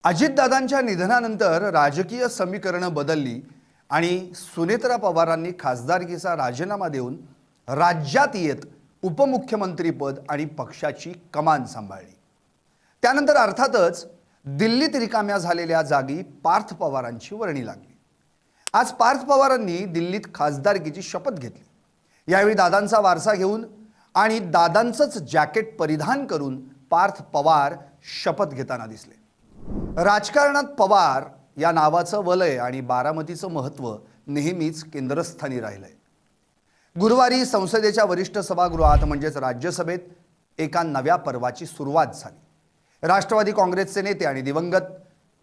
अजितदादांच्या निधनानंतर राजकीय समीकरणं बदलली आणि सुनेत्रा पवारांनी खासदारकीचा राजीनामा देऊन राज्यात येत उपमुख्यमंत्रीपद आणि पक्षाची कमान सांभाळली। त्यानंतर अर्थातच दिल्लीत रिकाम्या झालेल्या जागी पार्थ पवारांची वर्णी लागली। आज पार्थ पवारांनी दिल्लीत खासदारकीची शपथ घेतली। यावेळी दादांचा वारसा घेऊन आणि दादांचंच जॅकेट परिधान करून पार्थ पवार शपथ घेताना दिसले। राजकारणात पवार या नावाचं वलय आणि बारामतीचं महत्त्व नेहमीच केंद्रस्थानी राहिलंय। गुरुवारी संसदेच्या वरिष्ठ सभागृहात म्हणजेच राज्यसभेत एका नव्या पर्वाची सुरुवात झाली। राष्ट्रवादी काँग्रेसचे नेते आणि दिवंगत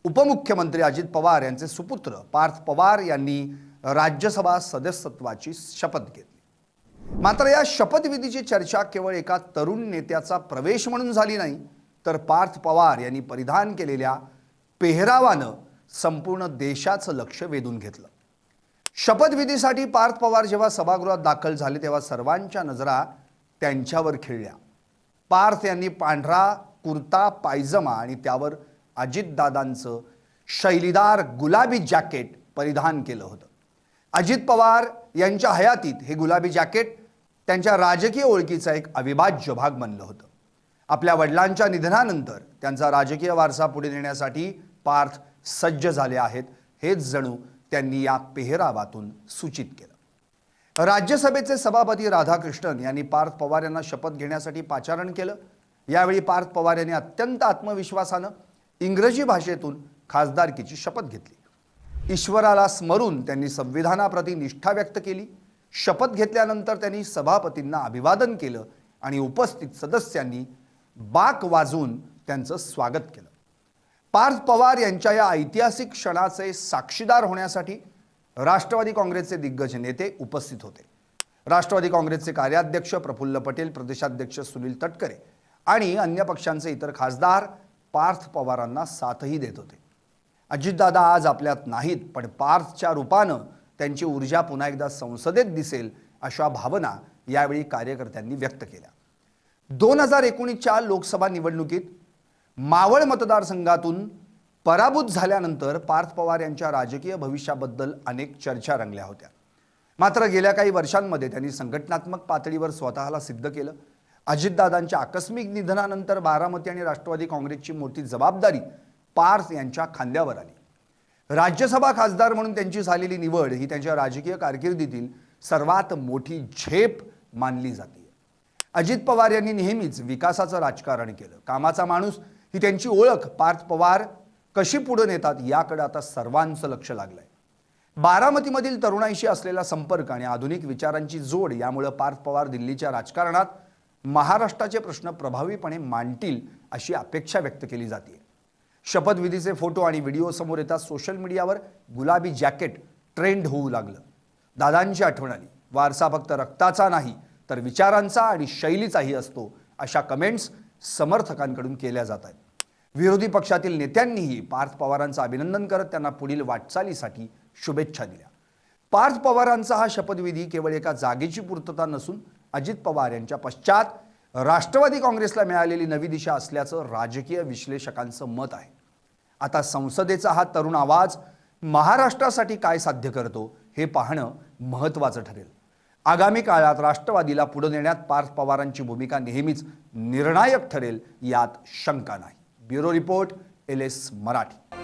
उपमुख्यमंत्री अजित पवार यांचे सुपुत्र पार्थ पवार यांनी राज्यसभा सदस्यत्वाची शपथ घेतली। मात्र या शपथविधीची चर्चा केवळ एका तरुण नेत्याचा प्रवेश म्हणून झाली नाही, तर पार्थ पवार यांनी परिधान केलेल्या पेहरावानं संपूर्ण देशाचं लक्ष वेधून घेतलं। शपथविधीसाठी पार्थ पवार जेव्हा सभागृहात दाखल झाले तेव्हा सर्वांच्या नजरा त्यांच्यावर खिळल्या। पार्थ यांनी पांढरा कुर्ता पायजमा आणि त्यावर अजितदादांचं शैलीदार गुलाबी जॅकेट परिधान केलं होतं। अजित पवार यांच्या हयातीत हे गुलाबी जॅकेट त्यांच्या राजकीय ओळखीचा एक अविभाज्य भाग बनलं होतं। आपल्या वडिलांच्या निधनानंतर त्यांचा राजकीय वारसा पुढे नेण्यासाठी पार्थ सज्ज झाले आहेत, हेच जणू त्यांनी या पेहरावातून सूचित केलं। राज्यसभेचे सभापती राधाकृष्णन यांनी पार्थ पवार यांना शपथ घेण्यासाठी पाचारण केलं। यावेळी पार्थ पवार यांनी अत्यंत आत्मविश्वासानं इंग्रजी भाषेतून खासदारकीची शपथ घेतली। ईश्वराला स्मरून त्यांनी संविधानाप्रती निष्ठा व्यक्त केली। शपथ घेतल्यानंतर त्यांनी सभापतींना अभिवादन केलं आणि उपस्थित सदस्यांनी बाक वाजवून त्यांचं स्वागत केलं। पार्थ पवार यांच्या या ऐतिहासिक क्षणाचे साक्षीदार होण्यासाठी राष्ट्रवादी काँग्रेसचे दिग्गज नेते उपस्थित होते। राष्ट्रवादी काँग्रेसचे कार्याध्यक्ष प्रफुल्ल पटेल, प्रदेशाध्यक्ष सुनील तटकरे आणि अन्य पक्षांचे इतर खासदार पार्थ पवारांना साथही देत होते। अजितदादा आज आपल्यात नाहीत, पण पार्थच्या रूपानं त्यांची ऊर्जा पुन्हा एकदा संसदेत दिसेल अशा भावना यावेळी कार्यकर्त्यांनी व्यक्त केल्या। 2019च्या लोकसभा निवडणुकीत मावळ मतदारसंघातून पराभूत झाल्यानंतर पार्थ पवार यांच्या राजकीय भविष्याबद्दल अनेक चर्चा रंगल्या होत्या। मात्र गेल्या काही वर्षांमध्ये त्यांनी संघटनात्मक पातळीवर स्वतःला सिद्ध केलं। अजितदादांच्या आकस्मिक निधनानंतर बारामती आणि राष्ट्रवादी काँग्रेसची मोठी जबाबदारी पार्थ यांच्या खांद्यावर आली। राज्यसभा खासदार म्हणून त्यांची झालेली निवड ही त्यांच्या राजकीय कारकिर्दीतील सर्वात मोठी झेप मानली जाते। अजित पवार यांनी नेहमीच विकासाचं राजकारण केलं। कामाचा माणूस ही त्यांची ओळख। पार्थ पवार कशी पुढे नेतात याकडे आता सर्वांचं लक्ष लागलंय। बारामतीमधील तरुणाईशी असलेला संपर्क आणि आधुनिक विचारांची जोड यामुळे पार्थ पवार दिल्लीच्या राजकारणात महाराष्ट्राचे प्रश्न प्रभावीपणे मांडतील अशी अपेक्षा व्यक्त केली जाते। शपथविधीचे फोटो आणि व्हिडिओ समोर येतात सोशल मीडियावर गुलाबी जॅकेट ट्रेंड होऊ लागलं। दादांची आठवण आली। वारसा फक्त रक्ताचा नाही तर विचारांचा आणि शैलीचाही असतो, अशा कमेंट्स समर्थकांकडून केल्या जात आहेत। विरोधी पक्षातील नेत्यांनीही पार्थ पवारांचं अभिनंदन करत त्यांना पुढील वाटचालीसाठी शुभेच्छा दिल्या। पार्थ पवारांचा हा शपथविधी केवळ एका जागेची पूर्तता नसून अजित पवार यांच्या पश्चात राष्ट्रवादी काँग्रेसला मिळालेली नवी दिशा असल्याचं राजकीय विश्लेषकांचं मत आहे। आता संसदेचा हा तरुण आवाज महाराष्ट्रासाठी काय साध्य करतो हे पाहणं महत्त्वाचं ठरेल। आगामी काळात राष्ट्रवादीला पुढे नेण्यात पार्थ पवारांची भूमिका नेहमीच निर्णायक ठरेल, यात शंका नाही। Bureau report, LS Marathi.